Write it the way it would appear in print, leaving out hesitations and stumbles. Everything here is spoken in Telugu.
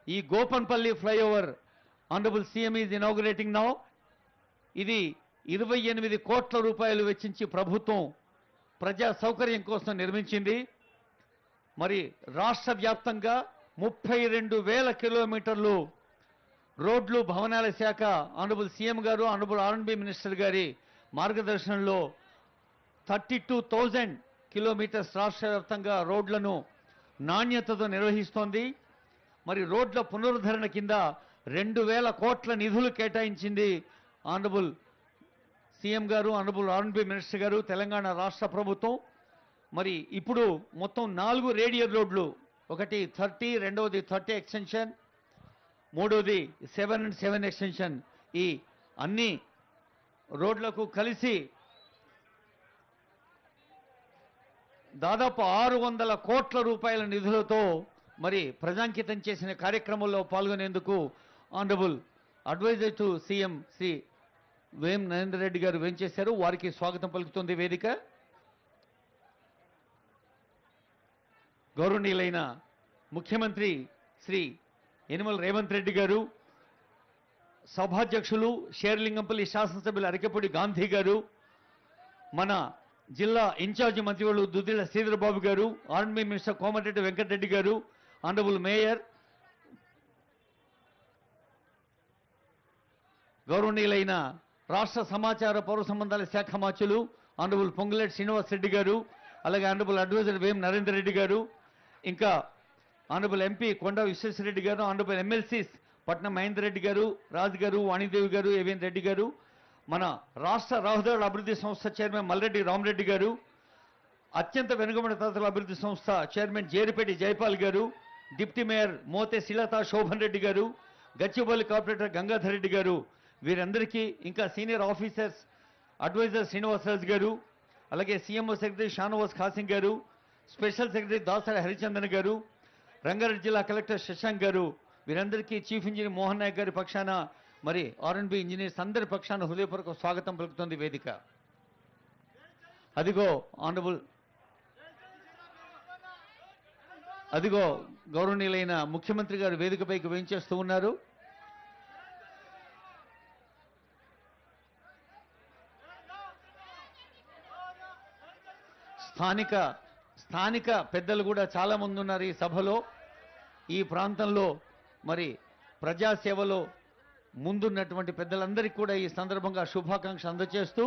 ఈ Gopanpally flyover honourable CM is inaugurating now. ఇది 28 కోట్ల రూపాయలు వెచ్చించి ప్రభుత్వం ప్రజా సౌకర్యం కోసం నిర్మించింది. మరి రాష్ట్ర వ్యాప్తంగా 32,000 కిలోమీటర్లు రోడ్లు భవనాల శాఖ ఆనరబుల్ సీఎం గారు ఆనరబుల్ ఆర్ఎండ్బి మినిస్టర్ గారి మార్గదర్శనంలో 32,000 కిలోమీటర్స్ రాష్ట్ర వ్యాప్తంగా రోడ్లను నాణ్యతతో నిర్వహిస్తోంది. మరి రోడ్ల పునరుద్ధరణ కింద 2,000 కోట్ల నిధులు కేటాయించింది ఆనరబుల్ సీఎం గారు ఆనరబుల్ ఆర్ఎండ్బి మినిస్టర్ గారు తెలంగాణ రాష్ట్ర ప్రభుత్వం. మరి ఇప్పుడు మొత్తం 4 రేడియల్ రోడ్లు, ఒకటి 30, రెండవది 30 ఎక్స్టెన్షన్, మూడవది 7 and 7 ఎక్స్టెన్షన్, ఈ అన్ని రోడ్లకు కలిసి దాదాపు 600 కోట్ల రూపాయల నిధులతో మరి ప్రజాంకితం చేసిన కార్యక్రమంలో పాల్గొనేందుకు honourable advisor to CM Shri Vem Narender Reddy గారు వేంచేశారు. వారికి స్వాగతం పలుకుతుంది వేదిక. గౌరవనీయులైన ముఖ్యమంత్రి శ్రీ యనమల రేవంత్ రెడ్డి గారు, సభాధ్యక్షులు షేర్లింగంపల్లి శాసనసభ్యులు అరకెపూడి గాంధీ గారు, మన జిల్లా ఇన్ఛార్జి మంత్రివర్యులు దుద్దిళ్ల శ్రీధర్ బాబు గారు, ఆర్ఎండ్బి మినిస్టర్ కోమటిరెడ్డి వెంకటరెడ్డి గారు, ఆనరబుల్ మేయర్, గౌరవనీయులైన రాష్ట్ర సమాచార పౌర సంబంధాల శాఖ మంత్రులు ఆనరబుల్ పొంగులేటి శ్రీనివాస్ రెడ్డి గారు, అలాగే ఆనరబుల్ అడ్వైజర్ వేం నరేందర్ రెడ్డి గారు, ఇంకా ఆనరబుల్ ఎంపీ కొండా విశ్వేశ్వరరెడ్డి గారు, ఆనరబుల్ ఎమ్మెల్సీస్ పట్నం మహేందర్ రెడ్డి గారు, రాజు గారు, వాణిదేవి గారు, ఏవిఎన్ రెడ్డి గారు, మన రాష్ట్ర రహదారుల అభివృద్ధి సంస్థ చైర్మన్ మల్రెడ్డి రామరెడ్డి గారు, అత్యంత వెనుకబడిన తరగతుల అభివృద్ధి సంస్థ చైర్మన్ జేరిపేటి జైపాల్ గారు, డిప్యూటీ మేయర్ మోతే శిలతా శోభన్ రెడ్డి గారు, గచ్చిబౌలి కార్పొరేటర్ గంగాధర్ రెడ్డి గారు, వీరందరికీ ఇంకా సీనియర్ ఆఫీసర్స్ అడ్వైజర్ శ్రీనివాసరాజు గారు, అలాగే సీఎంఓ సెక్రటరీ షానవాజ్ ఖాసిం గారు, స్పెషల్ సెక్రటరీ దాసరి హరిచందన్ గారు, రంగారెడ్డి జిల్లా కలెక్టర్ శశాంక్ గారు, వీరందరికీ చీఫ్ ఇంజనీర్ మోహన్ నాయక్ గారి పక్షాన మరి ఆర్ఎండ్బి ఇంజనీర్స్ అందరి పక్షాన హృదయపూర్వక స్వాగతం పలుకుతుంది వేదిక. అదిగో గౌరవనీయులైన ముఖ్యమంత్రి గారు వేదికపైకి వేయించేస్తూ ఉన్నారు. స్థానిక పెద్దలు కూడా చాలా మంది ఉన్నారు ఈ సభలో. ఈ ప్రాంతంలో మరి ప్రజాసేవలో ముందున్నటువంటి పెద్దలందరికీ కూడా ఈ సందర్భంగా శుభాకాంక్షలు అందజేస్తూ